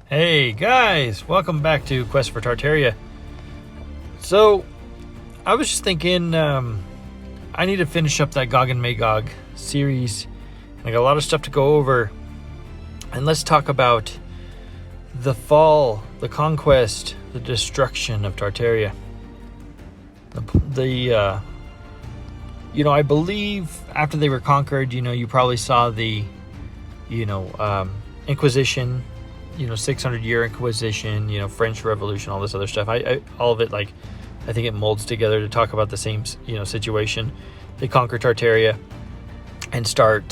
Hey guys, welcome back to Quest for Tartaria. So, I was just thinking, I need to finish up that Gog and Magog series. I got a lot of stuff to go over. And let's talk about the fall, the conquest, the destruction of Tartaria. I believe after they were conquered, you probably saw the, Inquisition, 600-year Inquisition, French Revolution, all this other stuff. All of it, I think it molds together to talk about the same, situation. They conquer Tartaria and start,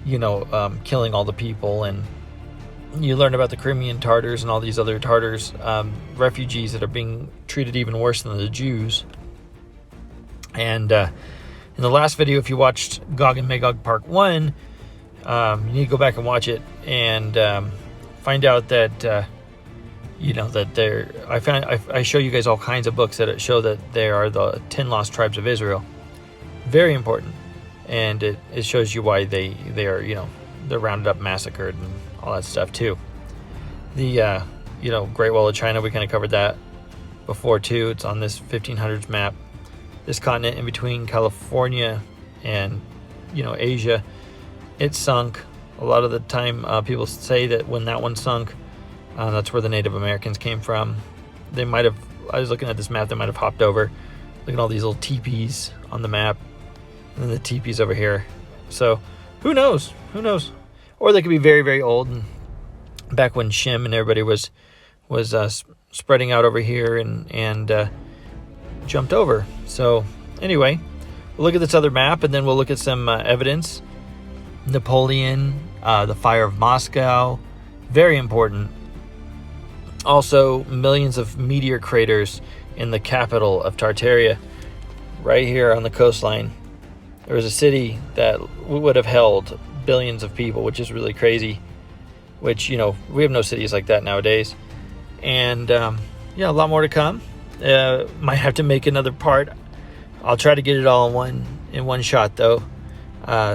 killing all the people. And you learn about the Crimean Tartars and all these other Tartars, refugees that are being treated even worse than the Jews. And in the last video, if you watched Gog and Magog Part 1, you need to go back and watch it and find out that that they're. I show you guys all kinds of books that show that they are the 10 lost tribes of Israel. Very important, and it shows you why they are they're rounded up, massacred, and all that stuff too. The Great Wall of China, we kind of covered that before too. It's on this 1500s map. This continent in between California and Asia, it sunk. A lot of the time, people say that when that one sunk, that's where the Native Americans came from. They might have. I was looking at this map. They might have hopped over. Look at all these little teepees on the map, and then the teepees over here. So, who knows? Who knows? Or they could be very, very old, and back when Shem and everybody was spreading out over here and jumped over. So, anyway, we'll look at this other map, and then we'll look at some evidence. Napoleon, the fire of Moscow, very important. Also, millions of meteor craters in the capital of Tartaria, right here on the coastline. There was a city that would have held billions of people, which is really crazy, which, we have no cities like that nowadays. And, a lot more to come. Might have to make another part. I'll try to get it all in one shot, though.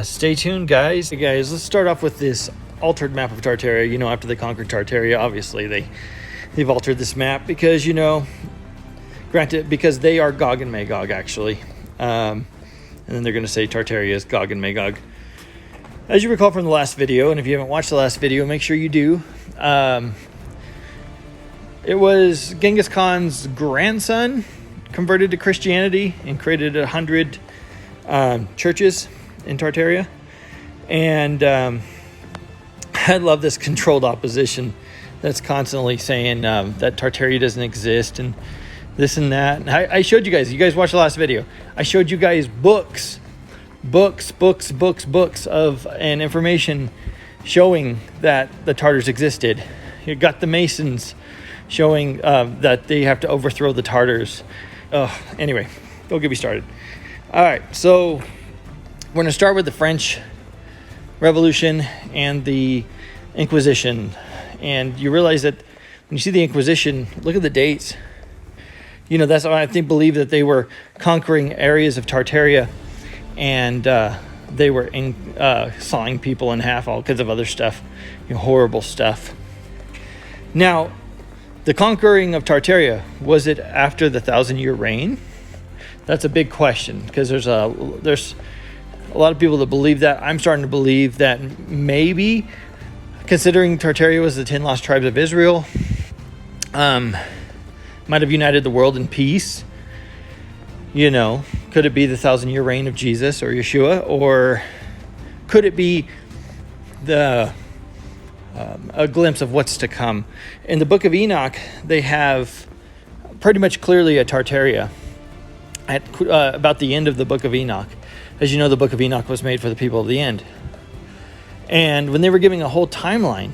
Stay tuned, guys. Hey guys, let's start off with this altered map of Tartaria. After they conquered Tartaria, obviously they've altered this map because granted, because they are Gog and Magog actually, and then they're going to say Tartaria is Gog and Magog. As you recall from the last video, and if you haven't watched the last video, make sure you do. It was Genghis Khan's grandson converted to Christianity and created 100 churches in Tartaria. And I love this controlled opposition that's constantly saying that Tartaria doesn't exist and this and that. And I showed you guys watched the last video. I showed you guys books of and information showing that the Tartars existed. You got the Masons showing that they have to overthrow the Tartars. Anyway, don't get me started. All right, so we're going to start with the French Revolution and the Inquisition. And you realize that when you see the Inquisition, look at the dates. That's why I believe that they were conquering areas of Tartaria, and they were sawing people in half, all kinds of other stuff, horrible stuff. Now, the conquering of Tartaria, was it after the 1,000-year reign? That's a big question, because there's a lot of people that believe that. I'm starting to believe that maybe, considering Tartaria was the 10 lost tribes of Israel, might have united the world in peace. Could it be the 1,000-year reign of Jesus or Yeshua, or could it be a glimpse of what's to come? In the book of Enoch, they have pretty much clearly a Tartaria at about the end of the book of Enoch. As you know, the book of Enoch was made for the people of the end. And when they were giving a whole timeline,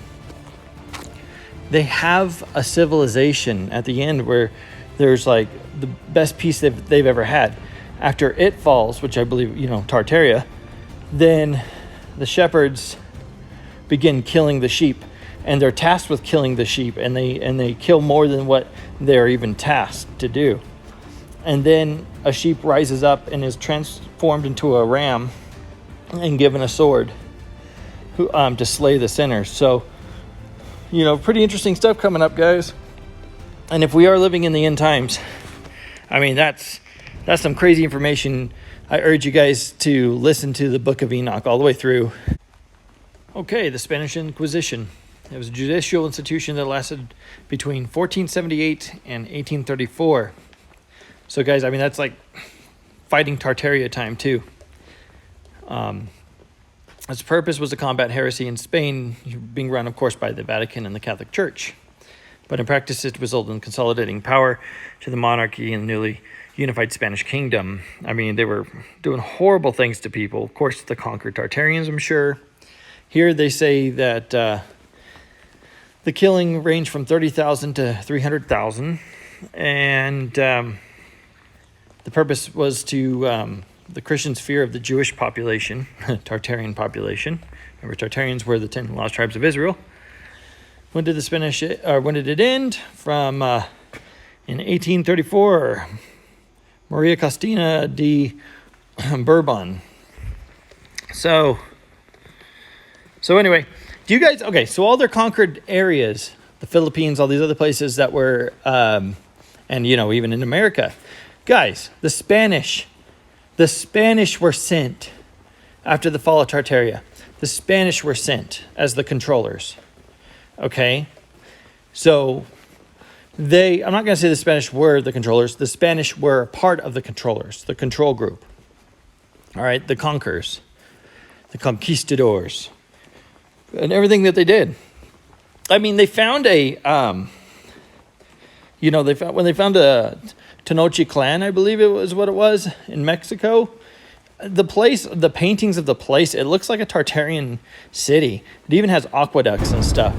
they have a civilization at the end where there's the best peace they've ever had. After it falls, which I believe, Tartaria, then the shepherds begin killing the sheep, and they're tasked with killing the sheep, and they kill more than what they're even tasked to do. And then a sheep rises up and is transformed into a ram and given a sword to slay the sinners. So pretty interesting stuff coming up, guys. And if we are living in the end times, I mean, that's some crazy information. I urge you guys to listen to the Book of Enoch all the way through. Okay, the Spanish Inquisition. It was a judicial institution that lasted between 1478 and 1834. So, guys, I mean, that's like fighting Tartaria time, too. Its purpose was to combat heresy in Spain, being run, of course, by the Vatican and the Catholic Church. But in practice, it resulted in consolidating power to the monarchy and the newly unified Spanish kingdom. I mean, they were doing horrible things to people. Of course, the conquered Tartarians, I'm sure. Here they say that the killing ranged from 30,000 to 300,000. And the purpose was to the Christians' fear of the Jewish population, Tartarian population. Remember, Tartarians were the 10 lost tribes of Israel. When did it end? From in 1834, Maria Cristina de Bourbon. So anyway, do you guys, okay, so all their conquered areas, the Philippines, all these other places that were, and even in America, guys, the Spanish were sent after the fall of Tartaria. The Spanish were sent as the controllers. Okay, so I'm not going to say the Spanish were the controllers. The Spanish were part of the controllers, the control group. All right, the conquerors, the conquistadors, and everything that they did. I mean, they found when they found a Tenochtitlan, I believe it was what it was, in Mexico. The paintings of the place, it looks like a Tartarian city. It even has aqueducts and stuff.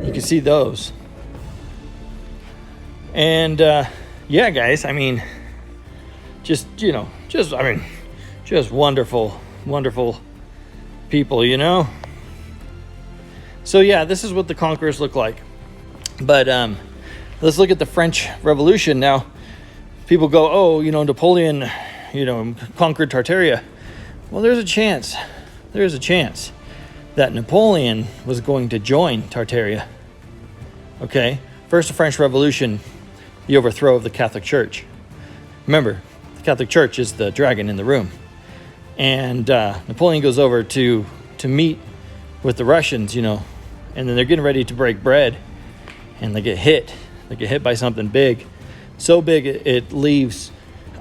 You can see those. And yeah, guys, I mean, just wonderful people, So yeah, this is what the conquerors look like. But let's look at the French Revolution. Now, people go, oh, Napoleon, conquered Tartaria. Well, there's a chance that Napoleon was going to join Tartaria. Okay, first the French Revolution, the overthrow of the Catholic Church. Remember, the Catholic Church is the dragon in the room. And Napoleon goes over to meet with the Russians, and then they're getting ready to break bread. And they get hit. They get hit by something big. So big it leaves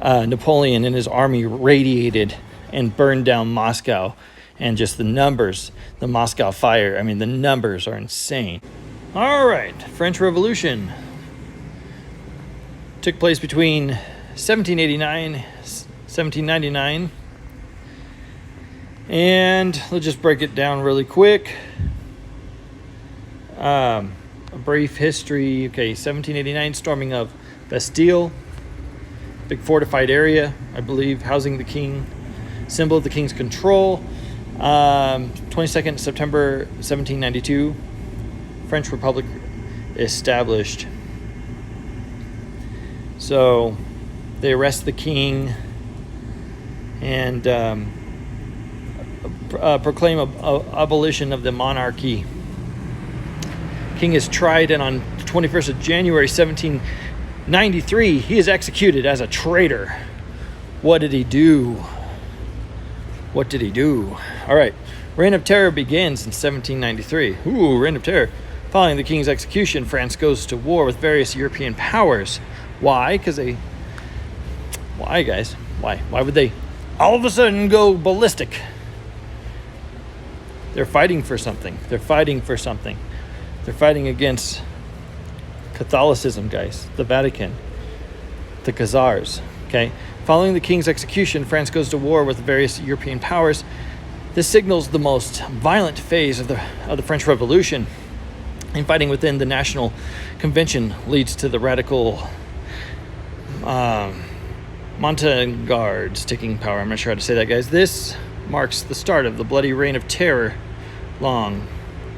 Napoleon and his army radiated and burned down Moscow. And just the numbers, the Moscow fire, I mean, the numbers are insane. All right, French Revolution took place between 1789, 1799. And let's just break it down really quick. A brief history. Okay, 1789, storming of Bastille. Big fortified area, I believe, housing the king. Symbol of the king's control. 22nd September 1792, French Republic established. So they arrest the king and proclaim abolition of the monarchy. King is tried, and on the 21st of January 1793, he is executed as a traitor. What did he do? What did he do? All right. Reign of Terror begins in 1793. Ooh, Reign of Terror. Following the king's execution, France goes to war with various European powers. Why? Why, guys? Why? Why would they all of a sudden go ballistic? They're fighting for something. They're fighting against Catholicism, guys. The Vatican. The Khazars. Okay? Following the king's execution, France goes to war with various European powers. This signals the most violent phase of the French Revolution. Infighting within the National Convention leads to the radical Montagnards taking power. I'm not sure how to say that, guys. This marks the start of the bloody reign of terror, long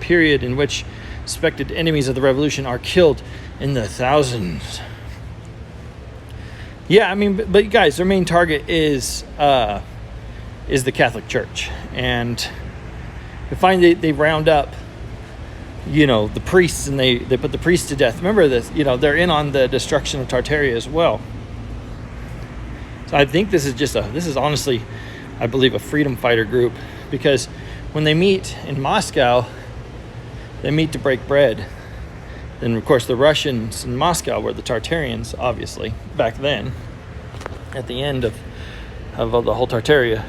period in which suspected enemies of the revolution are killed in the thousands. Yeah, I mean, but guys, their main target is the Catholic Church, and you find they round up, the priests, and they put the priests to death. Remember this, they're in on the destruction of Tartaria as well. So I think this is honestly, I believe, a freedom fighter group, because when they meet in Moscow, they meet to break bread. And of course, the Russians in Moscow were the Tartarians, obviously, back then, at the end of the whole Tartaria.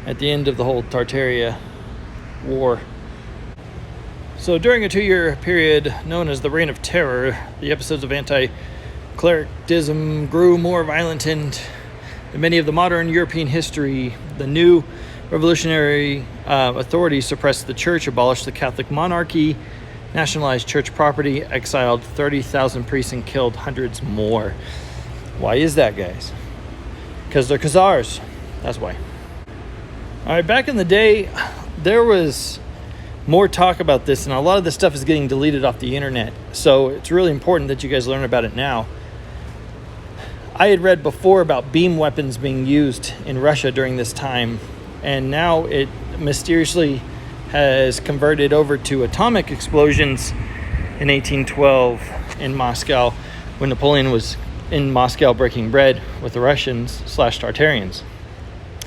At the end of the whole Tartaria war. So during a 2-year period known as the Reign of Terror, the episodes of anti-clericism grew more violent, and in many of the modern European history, the new revolutionary authorities suppressed the church, abolished the Catholic monarchy, nationalized church property, exiled 30,000 priests, and killed hundreds more. Why is that, guys? Because they're Khazars. That's why. All right, back in the day, there was more talk about this, and a lot of this stuff is getting deleted off the internet. So it's really important that you guys learn about it now. I had read before about beam weapons being used in Russia during this time, and now it mysteriously has converted over to atomic explosions in 1812 in Moscow, when Napoleon was in Moscow breaking bread with the Russians/Tartarians.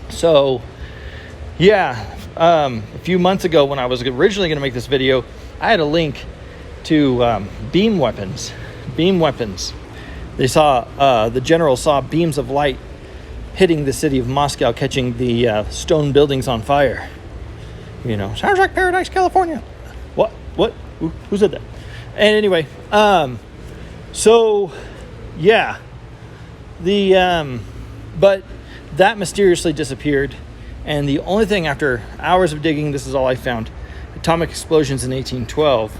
So, yeah, a few months ago when I was originally going to make this video, I had a link to beam weapons. They saw, the general saw beams of light hitting the city of Moscow, catching the stone buildings on fire. Sounds like Paradise, California. What? Who said that? And anyway, so, yeah. But that mysteriously disappeared. And the only thing, after hours of digging, this is all I found: atomic explosions in 1812.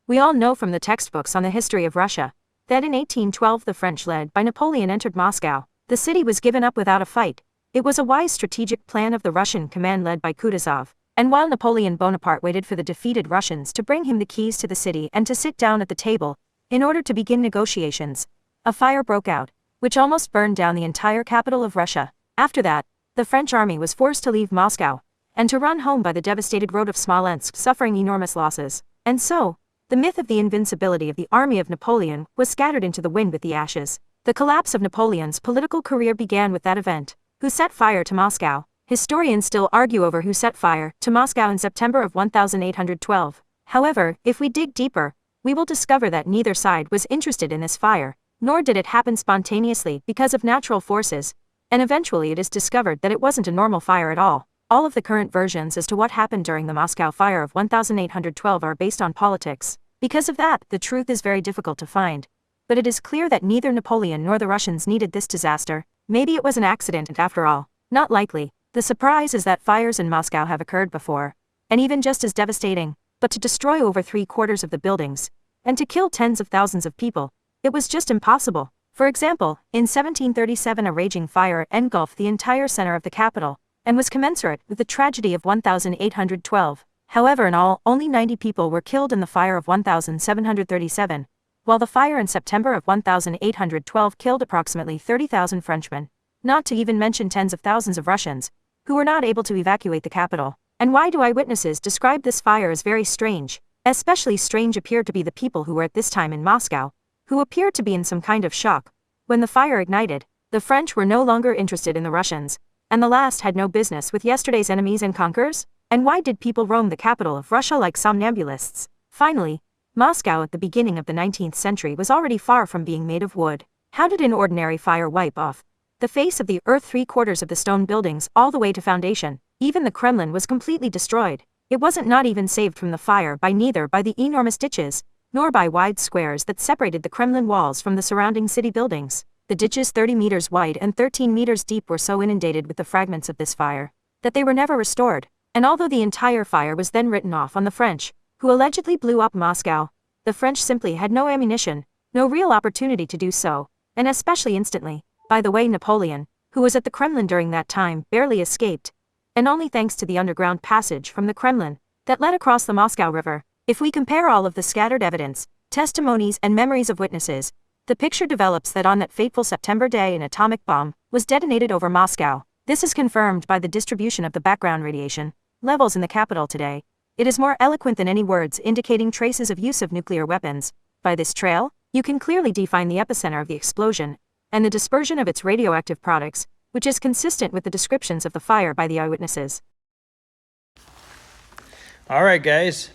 We all know from the textbooks on the history of Russia that in 1812 the French, led by Napoleon, entered Moscow. The city was given up without a fight. It was a wise strategic plan of the Russian command led by Kutuzov. And while Napoleon Bonaparte waited for the defeated Russians to bring him the keys to the city and to sit down at the table in order to begin negotiations, a fire broke out, which almost burned down the entire capital of Russia. After that, the French army was forced to leave Moscow and to run home by the devastated road of Smolensk, suffering enormous losses. And so, the myth of the invincibility of the army of Napoleon was scattered into the wind with the ashes. The collapse of Napoleon's political career began with that event. Who set fire to Moscow? Historians still argue over who set fire to Moscow in September of 1812. However, if we dig deeper, we will discover that neither side was interested in this fire, nor did it happen spontaneously because of natural forces, and eventually it is discovered that it wasn't a normal fire at all. All of the current versions as to what happened during the Moscow fire of 1812 are based on politics. Because of that, the truth is very difficult to find. But it is clear that neither Napoleon nor the Russians needed this disaster. Maybe it was an accident after all. Not likely. The surprise is that fires in Moscow have occurred before, and even just as devastating. But to destroy over 3/4 of the buildings, and to kill tens of thousands of people, it was just impossible. For example, in 1737 a raging fire engulfed the entire center of the capital, and was commensurate with the tragedy of 1812. However, in all, only 90 people were killed in the fire of 1737, while the fire in September of 1812 killed approximately 30,000 Frenchmen, not to even mention tens of thousands of Russians, who were not able to evacuate the capital. And why do eyewitnesses describe this fire as very strange? Especially strange appeared to be the people who were at this time in Moscow, who appeared to be in some kind of shock. When the fire ignited, the French were no longer interested in the Russians, and the last had no business with yesterday's enemies and conquerors. And why did people roam the capital of Russia like somnambulists? Finally, Moscow at the beginning of the 19th century was already far from being made of wood. How did an ordinary fire wipe off the face of the earth 3/4 of the stone buildings all the way to foundation? Even the Kremlin was completely destroyed. It wasn't not even saved from the fire by neither by the enormous ditches, nor by wide squares that separated the Kremlin walls from the surrounding city buildings. The ditches 30 meters wide and 13 meters deep were so inundated with the fragments of this fire that they were never restored. And although the entire fire was then written off on the French, who allegedly blew up Moscow, The French simply had no ammunition, no real opportunity to do so, and especially instantly. By the way, Napoleon, who was at the Kremlin during that time, barely escaped. And only thanks to the underground passage from the Kremlin that led across the Moscow River. If we compare all of the scattered evidence, testimonies and memories of witnesses, the picture develops that on that fateful September day an atomic bomb was detonated over Moscow. This is confirmed by the distribution of the background radiation levels in the capital today. It is more eloquent than any words indicating traces of use of nuclear weapons. By this trail, you can clearly define the epicenter of the explosion and the dispersion of its radioactive products, which is consistent with the descriptions of the fire by the eyewitnesses. All right, guys.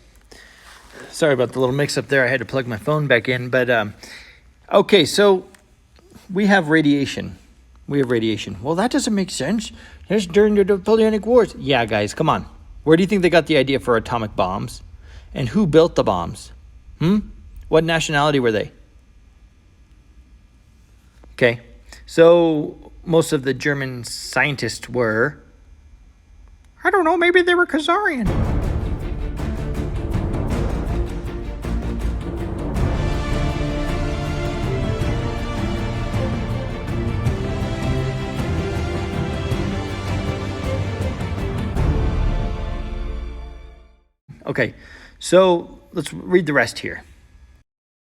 Sorry about the little mix-up there. I had to plug my phone back in. But, okay, so we have radiation. Well, that doesn't make sense. That's during the Napoleonic Wars. Yeah, guys, come on. Where do you think they got the idea for atomic bombs? And who built the bombs? What nationality were they? Okay, so most of the German scientists were, I don't know, maybe they were Khazarian. Okay, so let's read the rest here.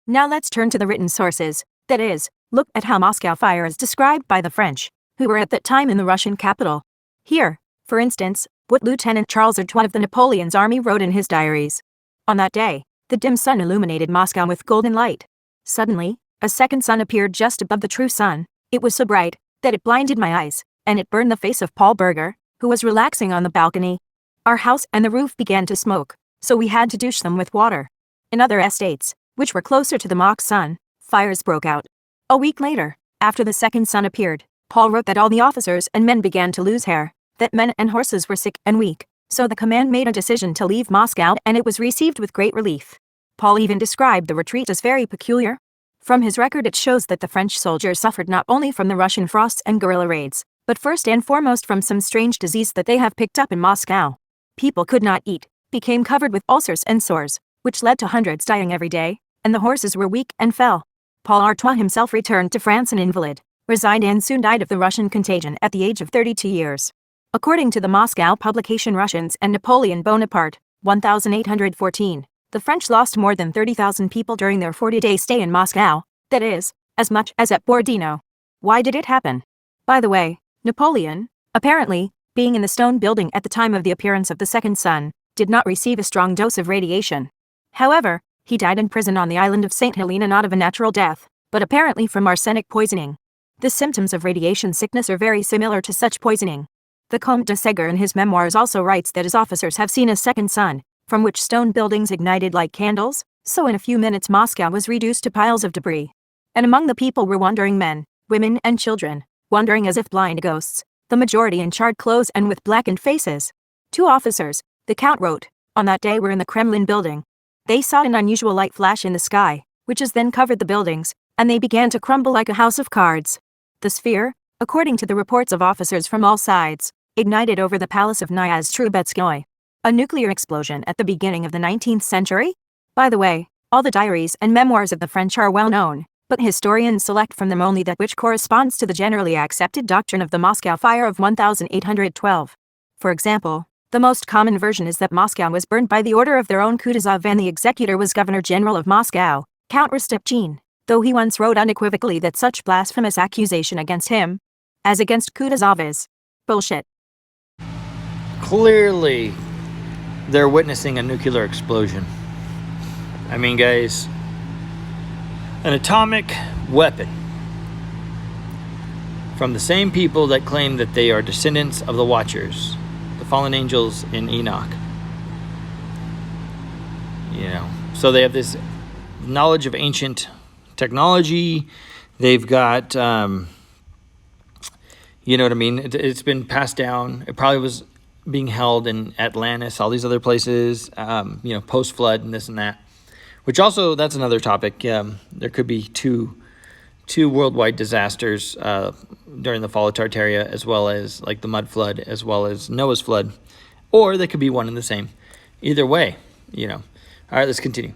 Now let's turn to the written sources. That is, look at how Moscow fire is described by the French, who were at that time in the Russian capital. Here, for instance, what Lieutenant Charles Artois of the Napoleon's army wrote in his diaries. On that day, the dim sun illuminated Moscow with golden light. Suddenly, a second sun appeared just above the true sun. It was so bright that it blinded my eyes, and it burned the face of Paul Berger, who was relaxing on the balcony. Our house and the roof began to smoke, so we had to douche them with water. In other estates, which were closer to the mock sun, fires broke out. A week later, after the second sun appeared, Paul wrote that all the officers and men began to lose hair, that men and horses were sick and weak, so the command made a decision to leave Moscow, and it was received with great relief. Paul even described the retreat as very peculiar. From his record it shows that the French soldiers suffered not only from the Russian frosts and guerrilla raids, but first and foremost from some strange disease that they have picked up in Moscow. People could not eat, became covered with ulcers and sores, which led to hundreds dying every day, and the horses were weak and fell. Paul Artois himself returned to France an invalid, resigned and soon died of the Russian contagion at the age of 32 years. According to the Moscow publication Russians and Napoleon Bonaparte, 1814, the French lost more than 30,000 people during their 40-day stay in Moscow, that is, as much as at Borodino. Why did it happen? By the way, Napoleon, apparently, being in the stone building at the time of the appearance of the second sun, did not receive a strong dose of radiation. However, he died in prison on the island of St. Helena not of a natural death, but apparently from arsenic poisoning. The symptoms of radiation sickness are very similar to such poisoning. The Comte de Segur in his memoirs also writes that his officers have seen a second sun, from which stone buildings ignited like candles, so in a few minutes Moscow was reduced to piles of debris. And among the people were wandering men, women and children, wandering as if blind ghosts, the majority in charred clothes and with blackened faces. 2 officers, the Count wrote, on that day were in the Kremlin building. They saw an unusual light flash in the sky, which has then covered the buildings, and they began to crumble like a house of cards. The sphere, according to the reports of officers from all sides, ignited over the palace of Knyaz Trubetskoy. A nuclear explosion at the beginning of the 19th century? By the way, all the diaries and memoirs of the French are well known, but historians select from them only that which corresponds to the generally accepted doctrine of the Moscow fire of 1812. For example, the most common version is that Moscow was burned by the order of their own Kutuzov and the executor was Governor-General of Moscow, Count Rostopchin, though he once wrote unequivocally that such blasphemous accusation against him, as against Kutuzov, is bullshit. Clearly, they're witnessing a nuclear explosion. I mean, guys, an atomic weapon from the same people that claim that they are descendants of the Watchers, the fallen angels in Enoch. You know, so they have this knowledge of ancient technology. They've got, you know what I mean? It's been passed down. It probably was being held in Atlantis, all these other places, you know, post-flood and this and that. Which also, that's another topic. There could be two worldwide disasters during the fall of Tartaria, as well as like the mudflood, as well as Noah's flood. Or they could be one and the same. Either way, you know. All right, let's continue.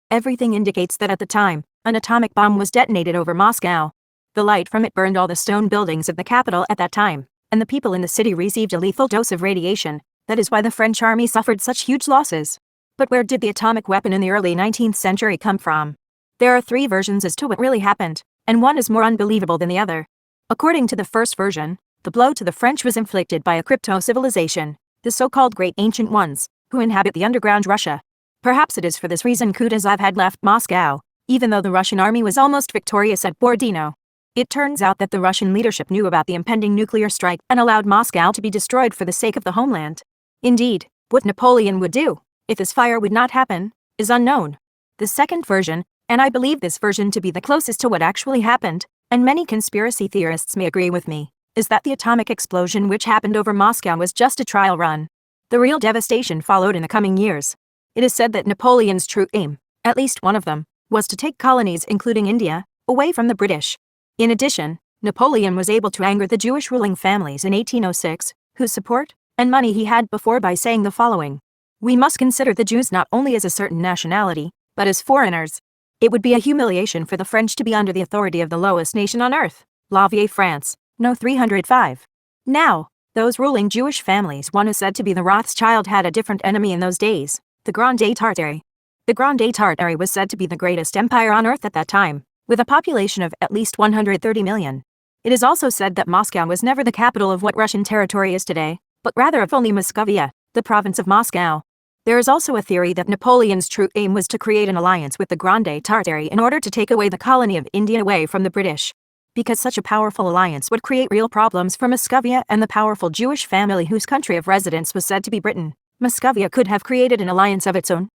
Everything indicates that at the time, an atomic bomb was detonated over Moscow. The light from it burned all the stone buildings of the capital at that time, and the people in the city received a lethal dose of radiation. That is why the French army suffered such huge losses. But where did the atomic weapon in the early 19th century come from? There are 3 versions as to what really happened, and one is more unbelievable than the other. According to the first version, the blow to the French was inflicted by a crypto-civilization, the so-called Great Ancient Ones, who inhabit the underground Russia. Perhaps it is for this reason Kutuzov had left Moscow, even though the Russian army was almost victorious at Borodino. It turns out that the Russian leadership knew about the impending nuclear strike and allowed Moscow to be destroyed for the sake of the homeland. Indeed, what Napoleon would do, if this fire would not happen, is unknown. The second version, and I believe this version to be the closest to what actually happened, and many conspiracy theorists may agree with me, is that the atomic explosion which happened over Moscow was just a trial run. The real devastation followed in the coming years. It is said that Napoleon's true aim, at least one of them, was to take colonies including India, away from the British. In addition, Napoleon was able to anger the Jewish ruling families in 1806, whose support and money he had before by saying the following: "We must consider the Jews not only as a certain nationality, but as foreigners. It would be a humiliation for the French to be under the authority of the lowest nation on earth." La Vieille France, No. 305. Now, those ruling Jewish families, one is said to be the Rothschild, had a different enemy in those days, the Grande Tartarie. The Grande Tartarie was said to be the greatest empire on earth at that time, with a population of at least 130 million. It is also said that Moscow was never the capital of what Russian territory is today, but rather of only Muscovia, the province of Moscow. There is also a theory that Napoleon's true aim was to create an alliance with the Grande Tartarie in order to take away the colony of India away from the British. Because such a powerful alliance would create real problems for Muscovia and the powerful Jewish family whose country of residence was said to be Britain. Muscovia could have created an alliance of its own.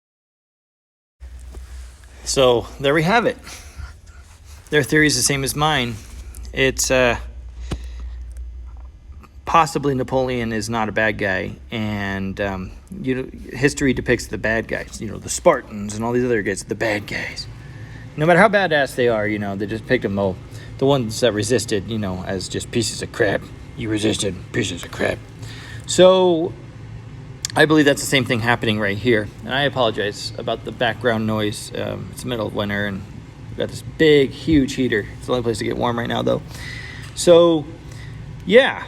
So there we have it. Their theory is the same as mine. It's possibly Napoleon is not a bad guy, and history depicts the bad guys. The Spartans and all these other guys, the bad guys. No matter how badass they are, they just picked them all. The ones that resisted, as just pieces of crap. You resisted, pieces of crap. So I believe that's the same thing happening right here. And I apologize about the background noise. It's the middle of winter, and we've got this big, huge heater. It's the only place to get warm right now, though. So, yeah.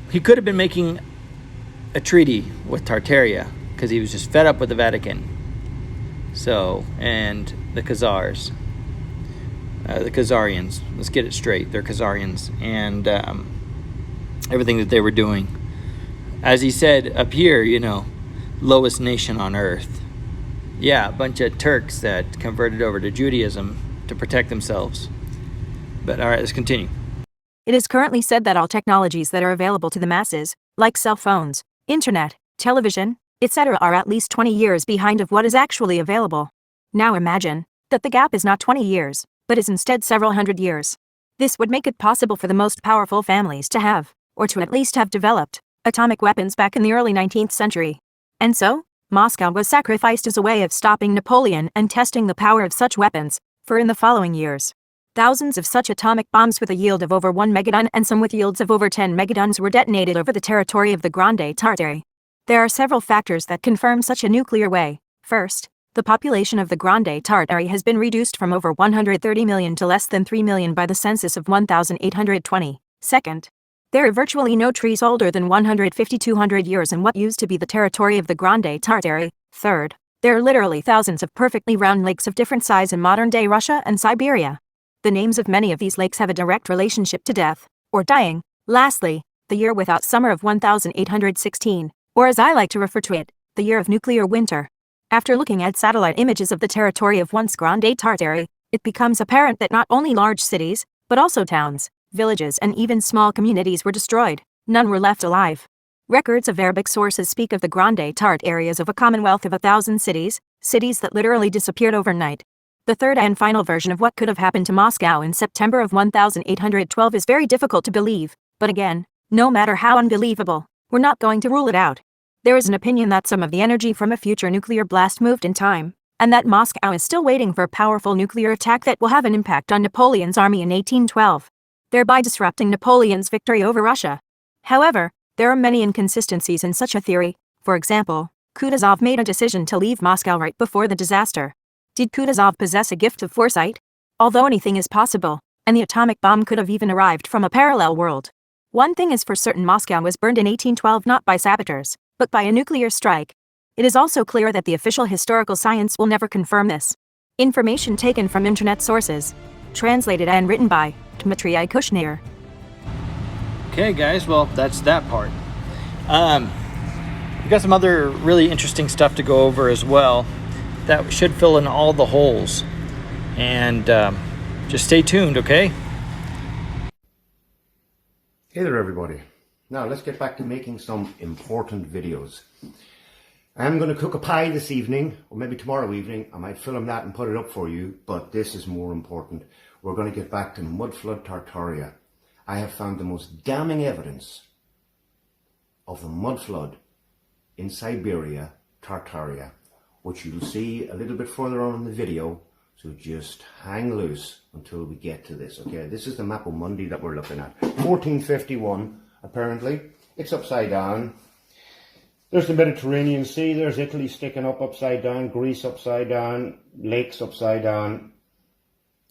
He could have been making a treaty with Tartaria because he was just fed up with the Vatican. So, and the Khazars. The Khazarians. Let's get it straight. They're Khazarians. And everything that they were doing. As he said up here, lowest nation on earth. Yeah, a bunch of Turks that converted over to Judaism to protect themselves. But all right, let's continue. It is currently said that all technologies that are available to the masses, like cell phones, internet, television, etc., are at least 20 years behind of what is actually available. Now imagine that the gap is not 20 years, but is instead several hundred years. This would make it possible for the most powerful families to have, or to at least have developed, atomic weapons back in the early 19th century. And so, Moscow was sacrificed as a way of stopping Napoleon and testing the power of such weapons, for in the following years, thousands of such atomic bombs with a yield of over 1 megaton and some with yields of over 10 megatons were detonated over the territory of the Grande Tartarie. There are several factors that confirm such a nuclear way. First, the population of the Grande Tartarie has been reduced from over 130 million to less than 3 million by the census of 1820. Second, there are virtually no trees older than 150-200 years in what used to be the territory of the Grande Tartarie. Third, there are literally thousands of perfectly round lakes of different size in modern-day Russia and Siberia. The names of many of these lakes have a direct relationship to death, or dying. Lastly, the year without summer of 1816, or as I like to refer to it, the year of nuclear winter. After looking at satellite images of the territory of once Grande Tartarie, it becomes apparent that not only large cities, but also towns, villages and even small communities were destroyed. None were left alive. Records of Arabic sources speak of the Grande Tartarie as of a commonwealth of 1,000 cities, cities that literally disappeared overnight. The third and final version of what could have happened to Moscow in September of 1812 is very difficult to believe, but again, no matter how unbelievable, we're not going to rule it out. There is an opinion that some of the energy from a future nuclear blast moved in time, and that Moscow is still waiting for a powerful nuclear attack that will have an impact on Napoleon's army in 1812, thereby disrupting Napoleon's victory over Russia. However, there are many inconsistencies in such a theory. For example, Kutuzov made a decision to leave Moscow right before the disaster. Did Kutuzov possess a gift of foresight? Although anything is possible, and the atomic bomb could have even arrived from a parallel world. One thing is for certain: Moscow was burned in 1812 not by saboteurs, but by a nuclear strike. It is also clear that the official historical science will never confirm this. Information taken from internet sources. Translated and written by Dmitry Kushner. Okay, guys, well, that's that part. We've got some other really interesting stuff to go over as well that should fill in all the holes. And just stay tuned, okay? Hey there, everybody. Now let's get back to making some important videos. I'm going to cook a pie this evening, or maybe tomorrow evening. I might film that and put it up for you, but this is more important. We're going to get back to mudflood Tartaria. I have found the most damning evidence of the mudflood in Siberia, Tartaria, which you'll see a little bit further on in the video, so just hang loose until we get to this, okay? This is the map of Monday that we're looking at. 1451, apparently. It's upside down. There's the Mediterranean Sea, there's Italy sticking up upside down, Greece upside down, lakes upside down.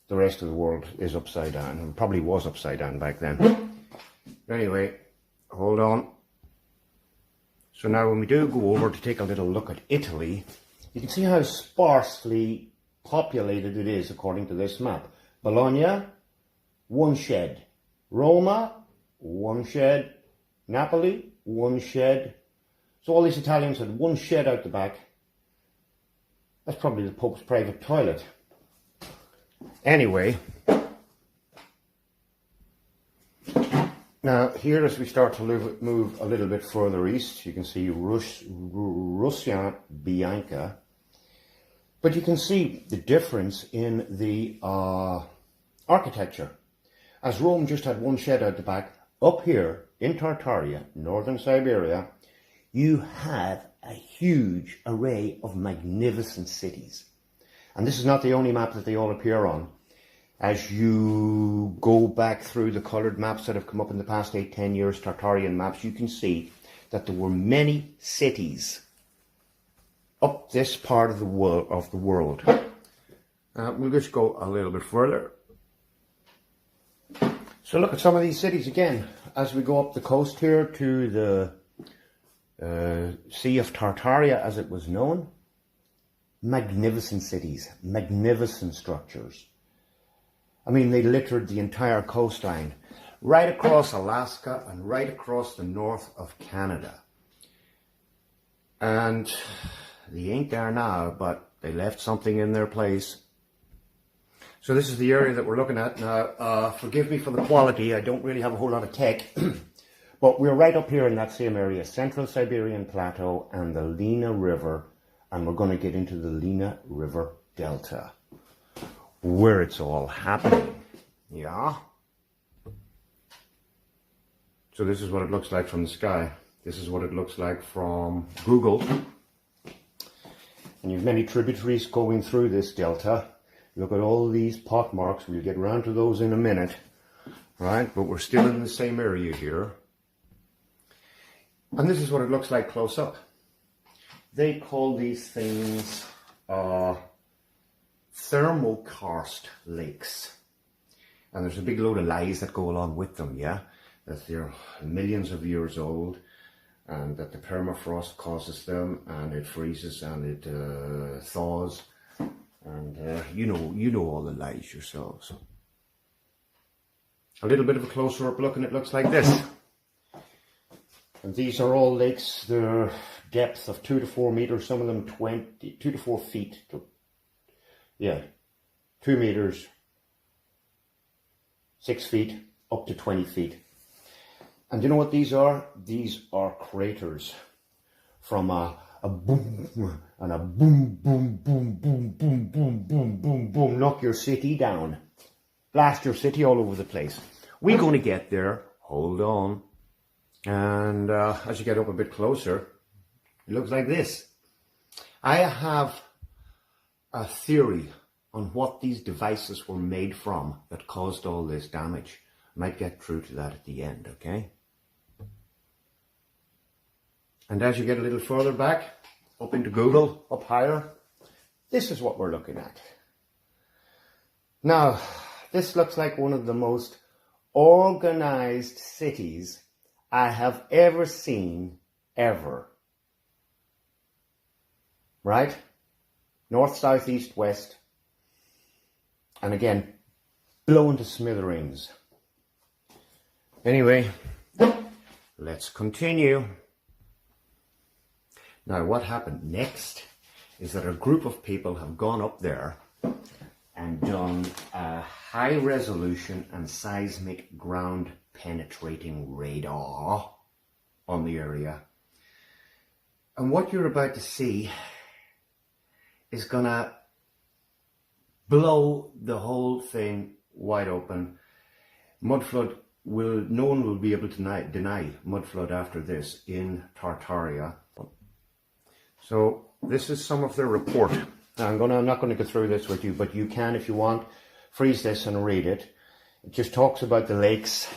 The rest of the world is upside down, and probably was upside down back then. Anyway, hold on. So now when we do go over to take a little look at Italy, you can see how sparsely populated it is according to this map. Bologna, one shed. Roma, one shed. Napoli, one shed. So all these Italians had one shed out the back. That's probably the Pope's private toilet. Anyway, now here as we start to move a little bit further east, you can see Russia Bianca. But you can see the difference in the architecture. As Rome just had one shed out the back, up here in Tartaria, northern Siberia, you have a huge array of magnificent cities. And this is not the only map that they all appear on. As you go back through the coloured maps that have come up in the past 8-10 years, Tartarian maps, you can see that there were many cities up this part of the world. We'll just go a little bit further. So look at some of these cities again. As we go up the coast here to the Sea of Tartaria, as it was known. Magnificent cities, magnificent structures. I mean, they littered the entire coastline, right across Alaska and right across the north of Canada. And they ain't there now, but they left something in their place. So this is the area that we're looking at now. Forgive me for the quality, I don't really have a whole lot of tech. But we're right up here in that same area, Central Siberian Plateau and the Lena River. And we're going to get into the Lena River Delta, where it's all happening. Yeah. So this is what it looks like from the sky. This is what it looks like from Google. And you've many tributaries going through this delta. Look at all these pot marks. We'll get around to those in a minute. Right? But we're still in the same area here. And this is what it looks like close up. They call these things thermokarst lakes. And there's a big load of lies that go along with them, yeah? That they're millions of years old, and that the permafrost causes them, and it freezes and it thaws. And you know all the lies yourselves. A little bit of a closer up look and it looks like this. And these are all lakes. They're depth of 2 to 4 meters, some of them 2 to 4 feet. 2 meters, 6 feet, up to 20 feet. And you know what these are? These are craters from a boom and a boom, boom, boom, boom, boom, boom, boom, boom, boom. Knock your city down. Blast your city all over the place. We're going to get there. Hold on. And as you get up a bit closer, it looks like this. I have a theory on what these devices were made from that caused all this damage. I might get through to that at the end, okay? And as you get a little further back, up into Google, up higher, this is what we're looking at. Now, this looks like one of the most organized cities I have ever seen, ever. Right? North, south, east, west. And again, blown to smithereens. Anyway, let's continue. Now, what happened next is that a group of people have gone up there and done a high resolution and seismic ground penetrating radar on the area. And what you're about to see is gonna blow the whole thing wide open. Mudflood no one will be able to deny mudflood after this in Tartaria. So this is some of their report. Now I'm not going to go through this with you, but you can, if you want, freeze this and read it. It just talks about the lakes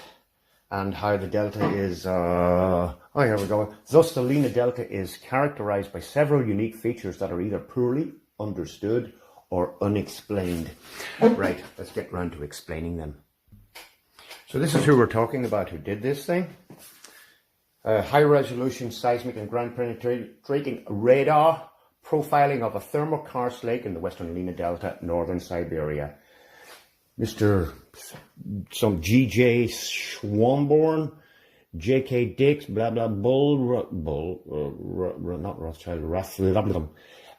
and how the delta is, oh, here we go. Thus, the Lena Delta is characterized by several unique features that are either poorly understood or unexplained. Right, let's get round to explaining them. So this is who we're talking about, who did this thing. High resolution seismic and ground penetrating radar profiling of a thermal karst lake in the western Lena Delta, northern Siberia. Mr. some G.J. Schwamborn, J.K. Dix, blah blah not Rothschild,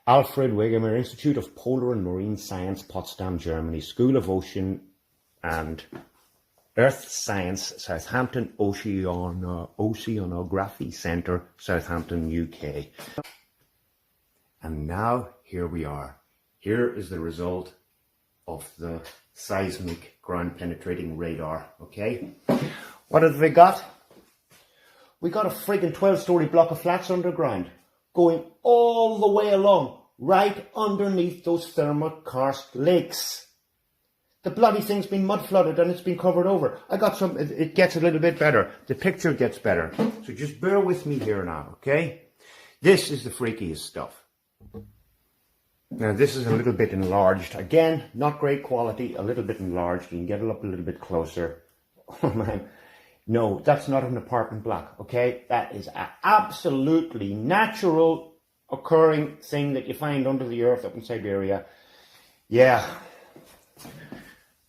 Alfred Wegener, Institute of Polar and Marine Science, Potsdam, Germany, School of Ocean and Earth Science, Southampton Oceanography Centre, Southampton, UK. And now here we are. Here is the result of the seismic ground penetrating radar, okay? What have we got? We got a friggin' 12-story block of flats underground going all the way along, right underneath those thermal karst lakes. The bloody thing's been mud flooded and it's been covered over. I got some, it gets a little bit better. The picture gets better. So just bear with me here now, okay? This is the freakiest stuff. Now this is a little bit enlarged. Again, not great quality, a little bit enlarged. You can get it up a little bit closer. Oh man. No, that's not an apartment block, okay? That is an absolutely natural occurring thing that you find under the earth up in Siberia. Yeah.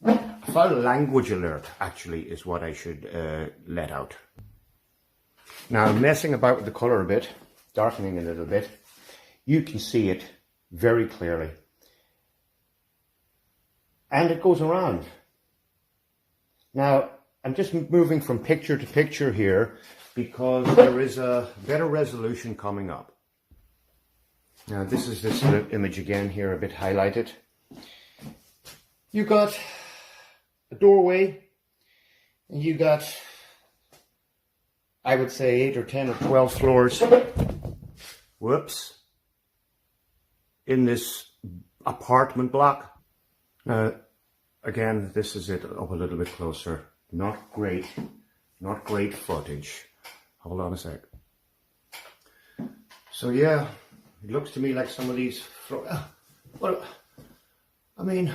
Foul language alert, actually, is what I should let out. Now, I'm messing about with the colour a bit, darkening a little bit. You can see it very clearly. And it goes around. Now, I'm just moving from picture to picture here because there is a better resolution coming up. Now, this is this image again here, a bit highlighted. You got a doorway, and you got, I would say, 8 or 10 or 12 floors. Whoops. In this apartment block. Now, again, this is it up a little bit closer. Not great footage. Hold on a sec. So yeah, it looks to me like some of these, well, I mean,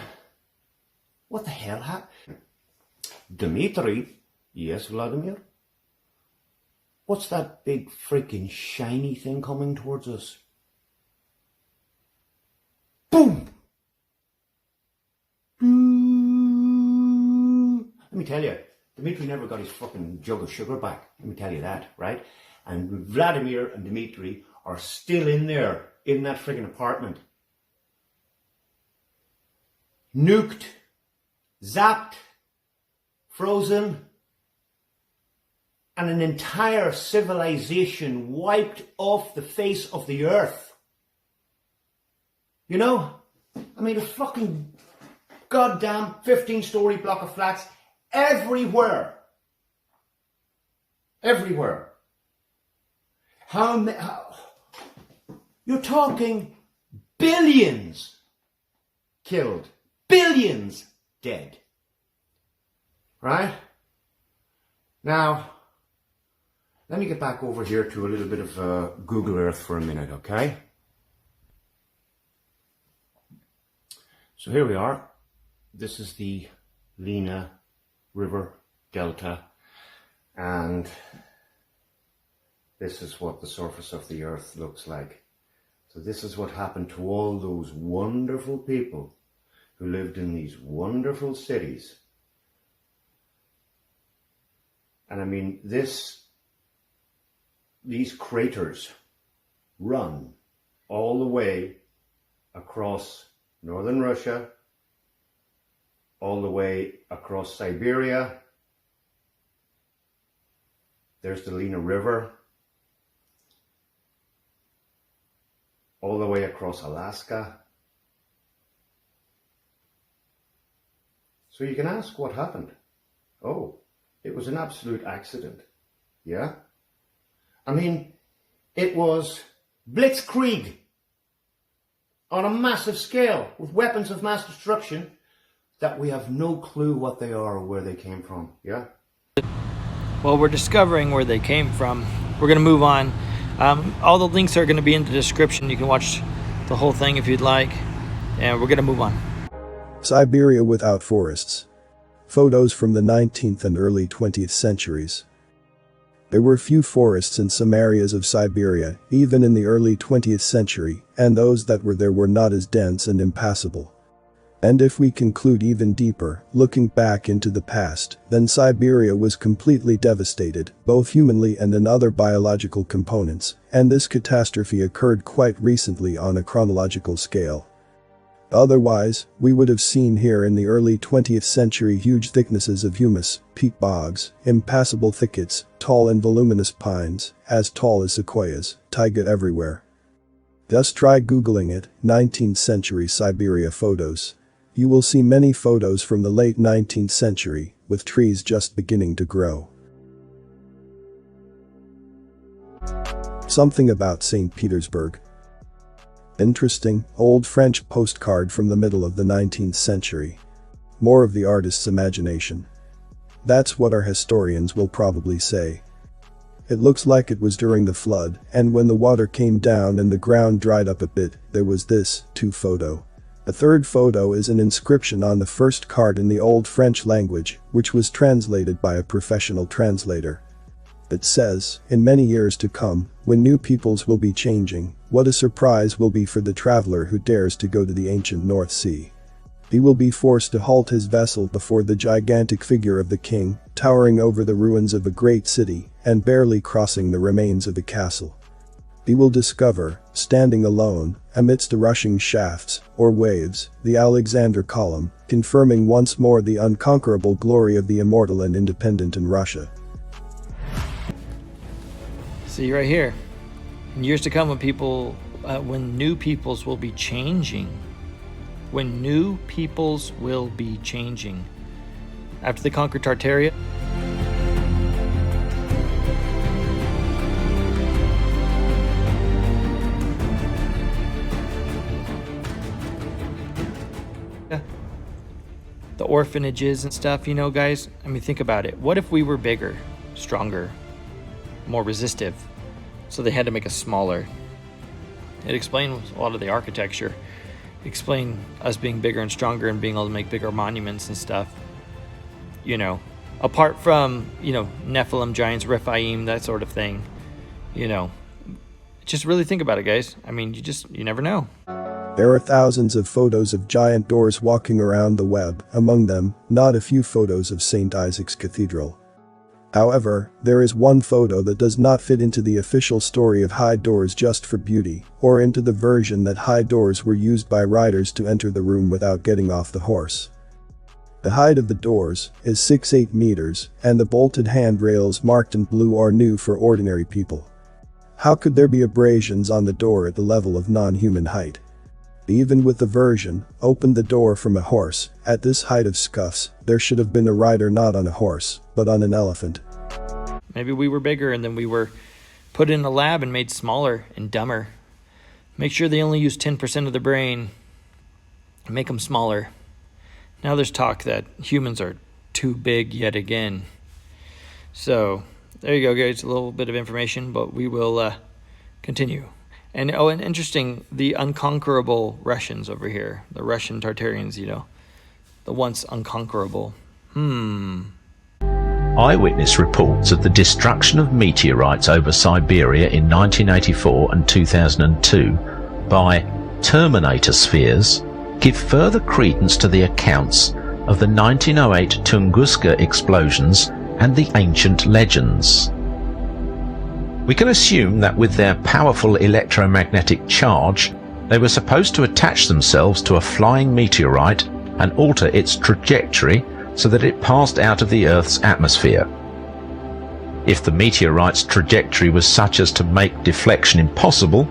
what the hell happened? Dmitry? Yes, Vladimir? What's that big freaking shiny thing coming towards us? Boom! Let me tell you, Dmitry never got his fucking jug of sugar back. Let me tell you that, right? And Vladimir and Dmitry are still in there, in that friggin' apartment. Nuked, zapped, frozen, and an entire civilization wiped off the face of the earth. You know? I mean, a fucking goddamn 15-story block of flats everywhere. Everywhere. You're talking billions killed. Billions dead. Right? Now, let me get back over here to a little bit of Google Earth for a minute, okay? So here we are. This is the Lena River Delta, and this is what the surface of the earth looks like. So this is what happened to all those wonderful people who lived in these wonderful cities. And I mean, these craters run all the way across northern Russia, all the way across Siberia. There's the Lena River, all the way across Alaska. So you can ask what happened. Oh, it was an absolute accident. Yeah? I mean, it was blitzkrieg on a massive scale with weapons of mass destruction that we have no clue what they are or where they came from. Yeah? Well, we're discovering where they came from. We're going to move on. All the links are going to be in the description. You can watch the whole thing if you'd like. And we're going to move on. Siberia without forests. Photos from the 19th and early 20th centuries. There were few forests in some areas of Siberia, even in the early 20th century, and those that were there were not as dense and impassable. And if we conclude even deeper, looking back into the past, then Siberia was completely devastated, both humanly and in other biological components, and this catastrophe occurred quite recently on a chronological scale. Otherwise, we would have seen here in the early 20th century huge thicknesses of humus, peat bogs, impassable thickets, tall and voluminous pines, as tall as sequoias, taiga everywhere. Just try googling it, 19th century Siberia photos. You will see many photos from the late 19th century, with trees just beginning to grow. Something about St. Petersburg. Interesting, old French postcard from the middle of the 19th century. More of the artist's imagination. That's what our historians will probably say. It looks like it was during the flood, and when the water came down and the ground dried up a bit, there was this, too, photo. A third photo is an inscription on the first card in the Old French language, which was translated by a professional translator. It says, in many years to come, when new peoples will be changing, what a surprise will be for the traveler who dares to go to the ancient North Sea. He will be forced to halt his vessel before the gigantic figure of the king, towering over the ruins of a great city, and barely crossing the remains of a castle. He will discover, standing alone, amidst the rushing shafts, or waves, the Alexander Column, confirming once more the unconquerable glory of the immortal and independent in Russia. See right here. In years to come, when new peoples will be changing. When new peoples will be changing. After they conquered Tartaria. The orphanages and stuff, you know, guys. I mean, think about it. What if we were bigger, stronger, more resistive? So they had to make us smaller. It explains a lot of the architecture. Explain us being bigger and stronger and being able to make bigger monuments and stuff. You know, apart from, you know, Nephilim, giants, Rephaim, that sort of thing. You know, just really think about it, guys. I mean, you never know. There are thousands of photos of giant doors walking around the web, among them, not a few photos of St. Isaac's Cathedral. However, there is one photo that does not fit into the official story of high doors just for beauty, or into the version that high doors were used by riders to enter the room without getting off the horse. The height of the doors is 6-8 meters, and the bolted handrails marked in blue are new for ordinary people. How could there be abrasions on the door at the level of non-human height? Even with the version, opened the door from a horse, at this height of scuffs, there should have been a rider not on a horse, but on an elephant. Maybe we were bigger and then we were put in a lab and made smaller and dumber. Make sure they only use 10% of the brain and make them smaller. Now there's talk that humans are too big yet again. So there you go, guys, a little bit of information, but we will continue. And and interesting, the unconquerable Russians over here, the Russian Tartarians, the once unconquerable. Eyewitness reports of the destruction of meteorites over Siberia in 1984 and 2002 by Terminator spheres give further credence to the accounts of the 1908 Tunguska explosions and the ancient legends. We can assume that with their powerful electromagnetic charge, they were supposed to attach themselves to a flying meteorite and alter its trajectory so that it passed out of the Earth's atmosphere. If the meteorite's trajectory was such as to make deflection impossible,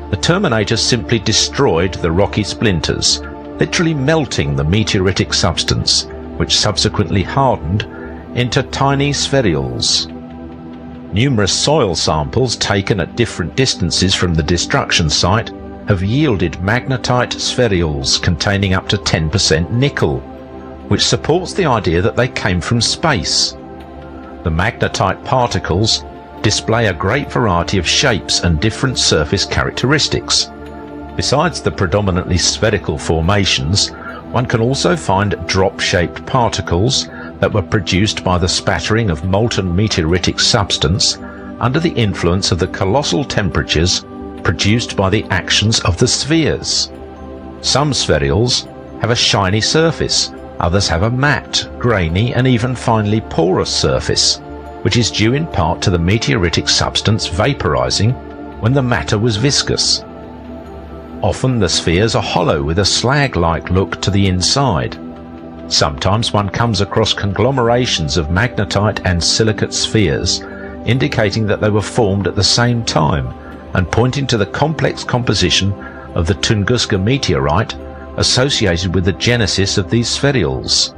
the Terminator simply destroyed the rocky splinters, literally melting the meteoritic substance, which subsequently hardened into tiny spherules. Numerous soil samples taken at different distances from the destruction site have yielded magnetite spherules containing up to 10% nickel, which supports the idea that they came from space. The magnetite particles display a great variety of shapes and different surface characteristics. Besides the predominantly spherical formations, one can also find drop-shaped particles that were produced by the spattering of molten meteoritic substance under the influence of the colossal temperatures produced by the actions of the spheres. Some spherules have a shiny surface, others have a matte, grainy and even finely porous surface, which is due in part to the meteoritic substance vaporizing when the matter was viscous. Often the spheres are hollow with a slag-like look to the inside. Sometimes one comes across conglomerations of magnetite and silicate spheres, indicating that they were formed at the same time and pointing to the complex composition of the Tunguska meteorite associated with the genesis of these spherules.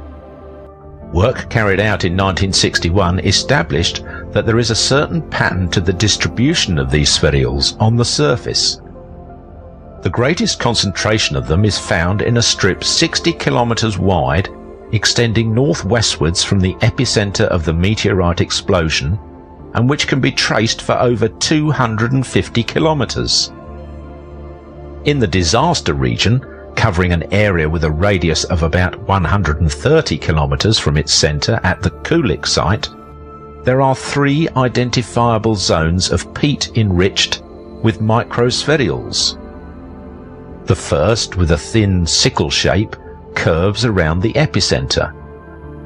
Work carried out in 1961 established that there is a certain pattern to the distribution of these spherules on the surface. The greatest concentration of them is found in a strip 60 kilometers wide, extending northwestwards from the epicenter of the meteorite explosion, and which can be traced for over 250 kilometers. In the disaster region, covering an area with a radius of about 130 kilometers from its center at the Kulik site, there are 3 identifiable zones of peat enriched with microspherules. The first, with a thin sickle shape, curves around the epicenter.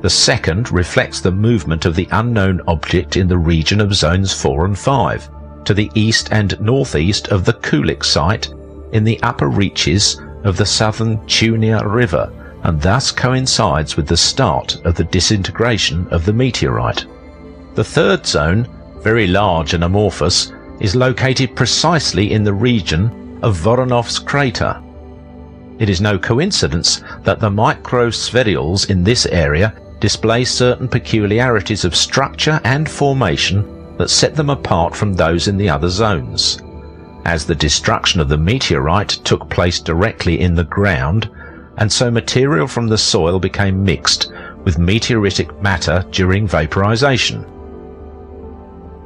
The second reflects the movement of the unknown object in the region of zones 4 and 5, to the east and northeast of the Kulik site in the upper reaches of the southern Chunia River, and thus coincides with the start of the disintegration of the meteorite. The third zone, very large and amorphous, is located precisely in the region of Voronov's crater. It is no coincidence that the microspherules in this area display certain peculiarities of structure and formation that set them apart from those in the other zones. As the destruction of the meteorite took place directly in the ground, and so material from the soil became mixed with meteoritic matter during vaporization.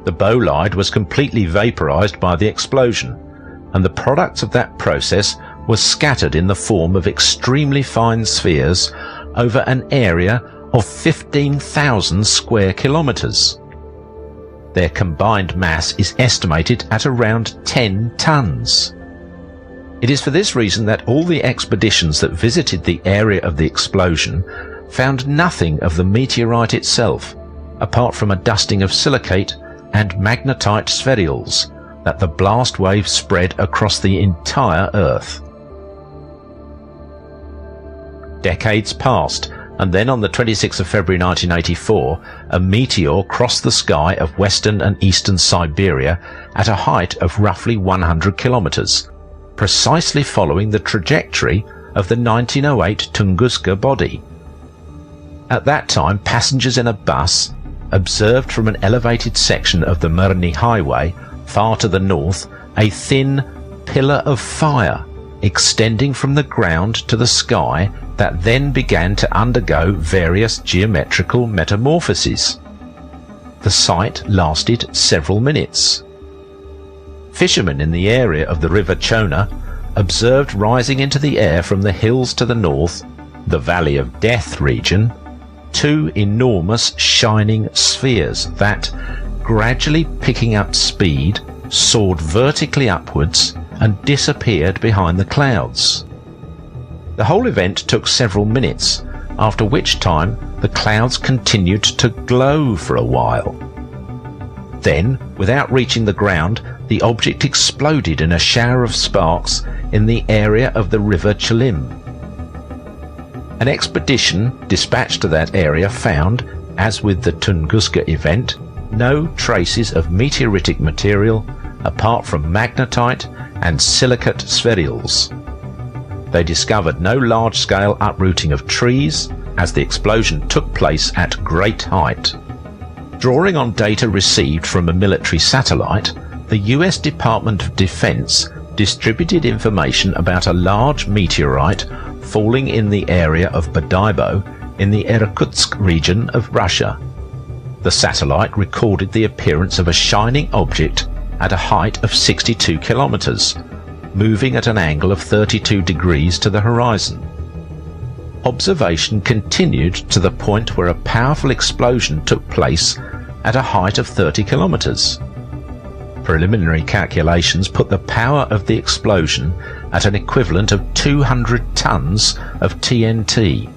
The bolide was completely vaporized by the explosion, and the products of that process were scattered in the form of extremely fine spheres over an area of 15,000 square kilometers. Their combined mass is estimated at around 10 tons. It is for this reason that all the expeditions that visited the area of the explosion found nothing of the meteorite itself, apart from a dusting of silicate and magnetite spherules that the blast wave spread across the entire Earth. Decades passed, and then on the 26th of February 1984, a meteor crossed the sky of western and eastern Siberia at a height of roughly 100 kilometers, precisely following the trajectory of the 1908 Tunguska body. At that time, passengers in a bus observed from an elevated section of the Murny Highway, far to the north, a thin pillar of fire extending from the ground to the sky that then began to undergo various geometrical metamorphoses. The sight lasted several minutes. Fishermen in the area of the River Chona observed rising into the air from the hills to the north, the Valley of Death region, two enormous shining spheres that, gradually picking up speed, soared vertically upwards and disappeared behind the clouds. The whole event took several minutes, after which time the clouds continued to glow for a while. Then, without reaching the ground, the object exploded in a shower of sparks in the area of the River Chilim. An expedition dispatched to that area found, as with the Tunguska event, no traces of meteoritic material apart from magnetite and silicate spherules. They discovered no large-scale uprooting of trees, as the explosion took place at great height. Drawing on data received from a military satellite, the US Department of Defense distributed information about a large meteorite falling in the area of Bodaibo in the Irkutsk region of Russia. The satellite recorded the appearance of a shining object at a height of 62 kilometers, moving at an angle of 32 degrees to the horizon. Observation continued to the point where a powerful explosion took place at a height of 30 kilometers. Preliminary calculations put the power of the explosion at an equivalent of 200 tons of TNT.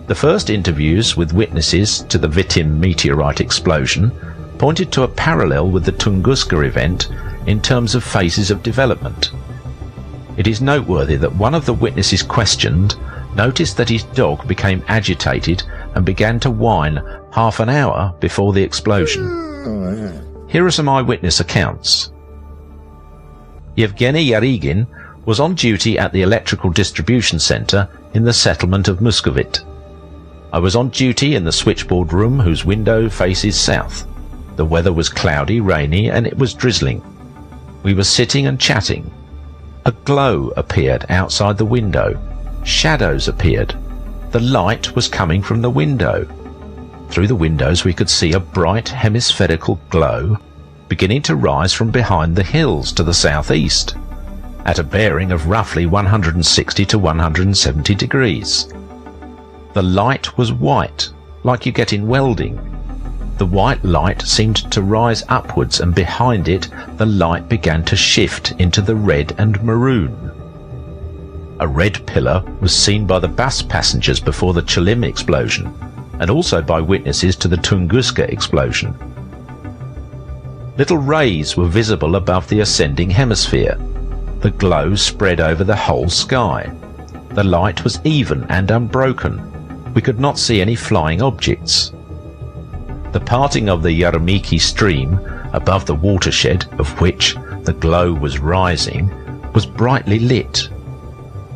The first interviews with witnesses to the Vitim meteorite explosion pointed to a parallel with the Tunguska event in terms of phases of development. It is noteworthy that one of the witnesses questioned noticed that his dog became agitated and began to whine half an hour before the explosion. Here are some eyewitness accounts. Yevgeny Yarygin was on duty at the electrical distribution centre in the settlement of Muscovite. I was on duty in the switchboard room whose window faces south. The weather was cloudy, rainy, and it was drizzling. We were sitting and chatting. A glow appeared outside the window. Shadows appeared. The light was coming from the window. Through the windows we could see a bright hemispherical glow beginning to rise from behind the hills to the southeast, at a bearing of roughly 160 to 170 degrees. The light was white, like you get in welding. The white light seemed to rise upwards, and behind it the light began to shift into the red and maroon. A red pillar was seen by the bus passengers before the Chilim explosion, and also by witnesses to the Tunguska explosion. Little rays were visible above the ascending hemisphere. The glow spread over the whole sky. The light was even and unbroken. We could not see any flying objects. The parting of the Yarmiki stream, above the watershed of which the glow was rising, was brightly lit.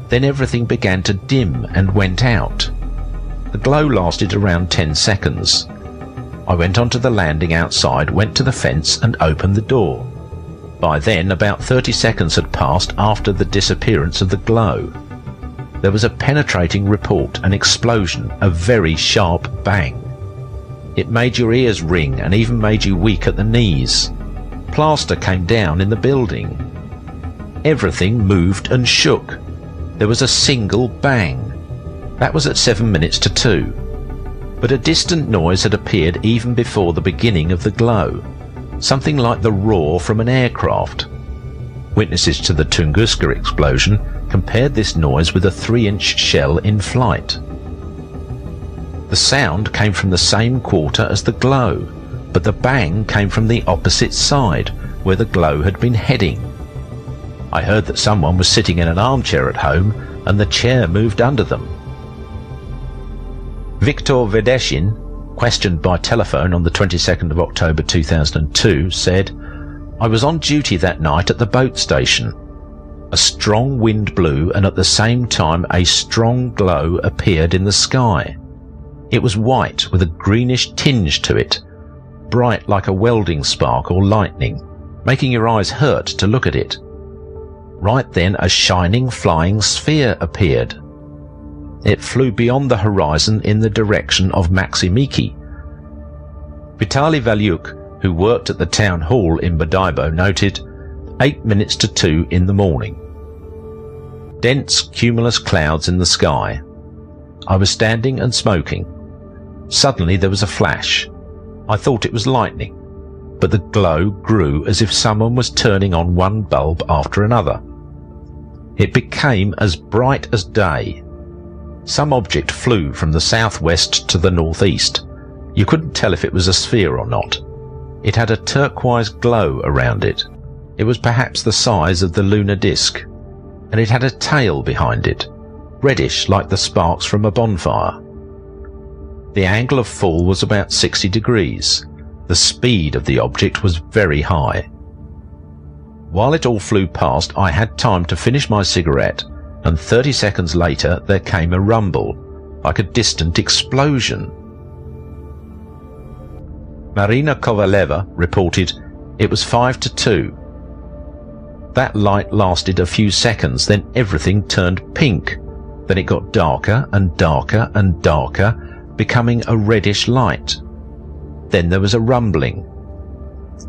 Then everything began to dim and went out. The glow lasted around 10 seconds. I went onto the landing outside, went to the fence and opened the door. By then about 30 seconds had passed after the disappearance of the glow. There was a penetrating report, an explosion, a very sharp bang. It made your ears ring and even made you weak at the knees. Plaster came down in the building. Everything moved and shook. There was a single bang. That was at 7 minutes to 2. But a distant noise had appeared even before the beginning of the glow, something like the roar from an aircraft. Witnesses to the Tunguska explosion compared this noise with a 3-inch shell in flight. The sound came from the same quarter as the glow, but the bang came from the opposite side, where the glow had been heading. I heard that someone was sitting in an armchair at home, and the chair moved under them. Viktor Vedeshin, questioned by telephone on the 22nd of October 2002, said, "I was on duty that night at the boat station. A strong wind blew, and at the same time a strong glow appeared in the sky. It was white with a greenish tinge to it, bright like a welding spark or lightning, making your eyes hurt to look at it. Right then a shining flying sphere appeared. It flew beyond the horizon in the direction of Maksimiki." Vitaly Valyuk, who worked at the town hall in Bodaibo, noted, 8 minutes to 2 in the morning. Dense cumulus clouds in the sky. I was standing and smoking. Suddenly there was a flash. I thought it was lightning, but the glow grew as if someone was turning on one bulb after another. It became as bright as day. Some object flew from the southwest to the northeast. You couldn't tell if it was a sphere or not. It had a turquoise glow around it. It was perhaps the size of the lunar disk, and it had a tail behind it, reddish like the sparks from a bonfire. The angle of fall was about 60 degrees. The speed of the object was very high. While it all flew past, I had time to finish my cigarette, and 30 seconds later there came a rumble, like a distant explosion. Marina Kovaleva reported it was 5 to 2. That light lasted a few seconds, then everything turned pink. Then it got darker and darker and darker, becoming a reddish light. Then there was a rumbling.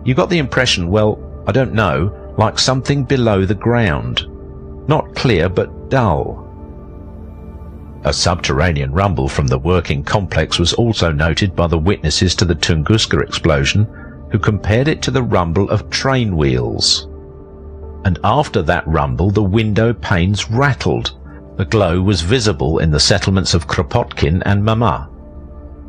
You got the impression, well, I don't know, like something below the ground. Not clear, but dull. A subterranean rumble from the working complex was also noted by the witnesses to the Tunguska explosion, who compared it to the rumble of train wheels. And after that rumble, the window panes rattled. The glow was visible in the settlements of Kropotkin and Mama,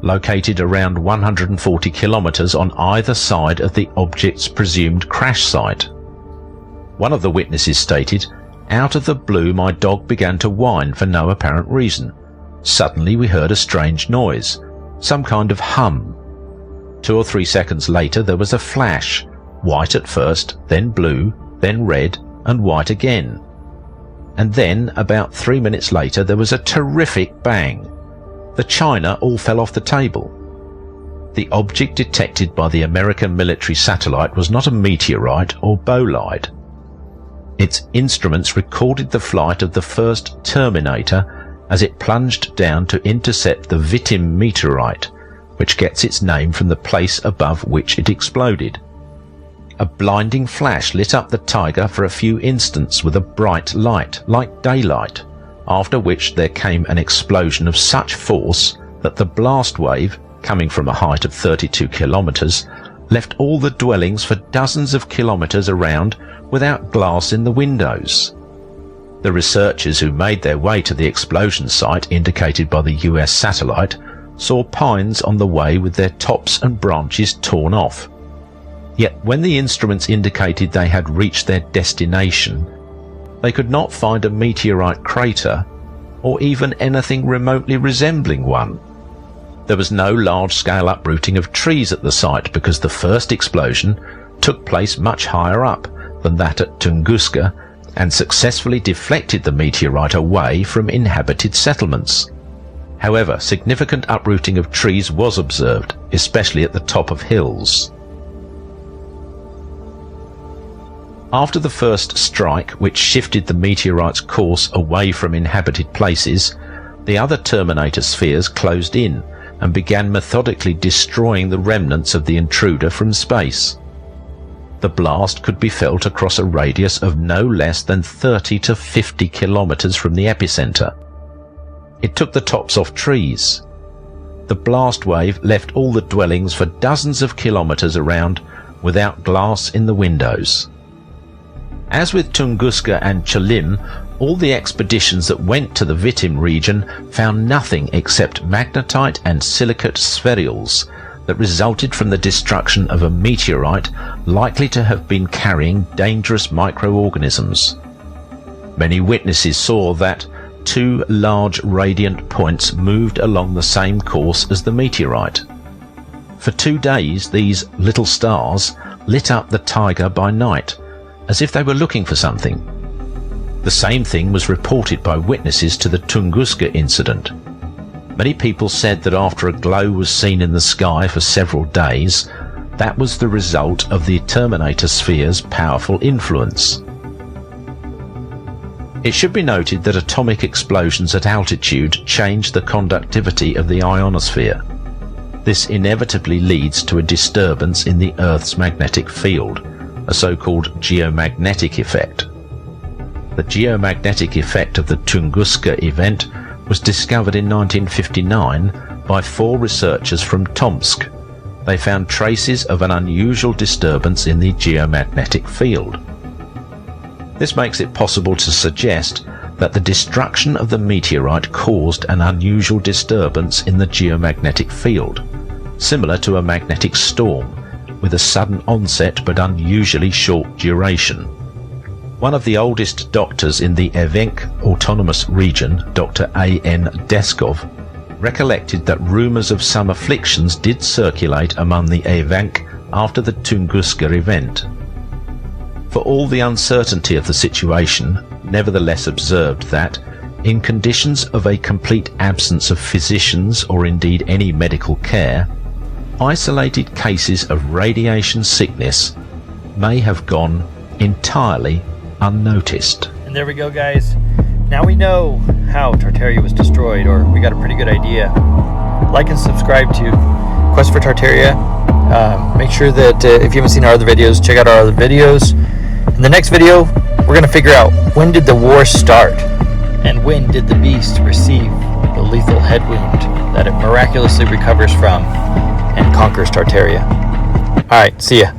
located around 140 kilometers on either side of the object's presumed crash site. One of the witnesses stated, "Out of the blue my dog began to whine for no apparent reason. Suddenly we heard a strange noise, some kind of hum. 2 or 3 seconds later there was a flash, white at first, then blue, then red and white again. And then, about 3 minutes later, there was a terrific bang. The china all fell off the table." The object detected by the American military satellite was not a meteorite or bolide. Its instruments recorded the flight of the first Terminator as it plunged down to intercept the Vitim meteorite, which gets its name from the place above which it exploded. A blinding flash lit up the Tiger for a few instants with a bright light, like daylight, after which there came an explosion of such force that the blast wave, coming from a height of 32 kilometers, left all the dwellings for dozens of kilometers around without glass in the windows. The researchers who made their way to the explosion site indicated by the US satellite saw pines on the way with their tops and branches torn off. Yet when the instruments indicated they had reached their destination, they could not find a meteorite crater or even anything remotely resembling one. There was no large-scale uprooting of trees at the site because the first explosion took place much higher up than that at Tunguska and successfully deflected the meteorite away from inhabited settlements. However, significant uprooting of trees was observed, especially at the top of hills. After the first strike, which shifted the meteorite's course away from inhabited places, the other Terminator spheres closed in and began methodically destroying the remnants of the intruder from space. The blast could be felt across a radius of no less than 30 to 50 kilometers from the epicenter. It took the tops off trees. The blast wave left all the dwellings for dozens of kilometers around without glass in the windows. As with Tunguska and Cholim, all the expeditions that went to the Vitim region found nothing except magnetite and silicate spherules that resulted from the destruction of a meteorite likely to have been carrying dangerous microorganisms. Many witnesses saw that 2 large radiant points moved along the same course as the meteorite. For 2 days, these little stars lit up the Tiger by night, as if they were looking for something. The same thing was reported by witnesses to the Tunguska incident. Many people said that after a glow was seen in the sky for several days, that was the result of the Terminator sphere's powerful influence. It should be noted that atomic explosions at altitude change the conductivity of the ionosphere. This inevitably leads to a disturbance in the Earth's magnetic field, a so-called geomagnetic effect. The geomagnetic effect of the Tunguska event was discovered in 1959 by 4 researchers from Tomsk. They found traces of an unusual disturbance in the geomagnetic field. This makes it possible to suggest that the destruction of the meteorite caused an unusual disturbance in the geomagnetic field, similar to a magnetic storm, with a sudden onset but unusually short duration. One of the oldest doctors in the Evenk Autonomous Region, Dr. A.N. Deskov, recollected that rumours of some afflictions did circulate among the Evenk after the Tunguska event. For all the uncertainty of the situation, nevertheless observed that, in conditions of a complete absence of physicians or indeed any medical care, isolated cases of radiation sickness may have gone entirely unnoticed. And there we go, guys. Now we know how Tartaria was destroyed, or we got a pretty good idea. Like and subscribe to Quest for Tartaria. Make sure that if you haven't seen our other videos, check out our other videos. In the next video, we're going to figure out when did the war start, and when did the beast receive the lethal head wound that it miraculously recovers from and conquers Tartaria. Alright, see ya.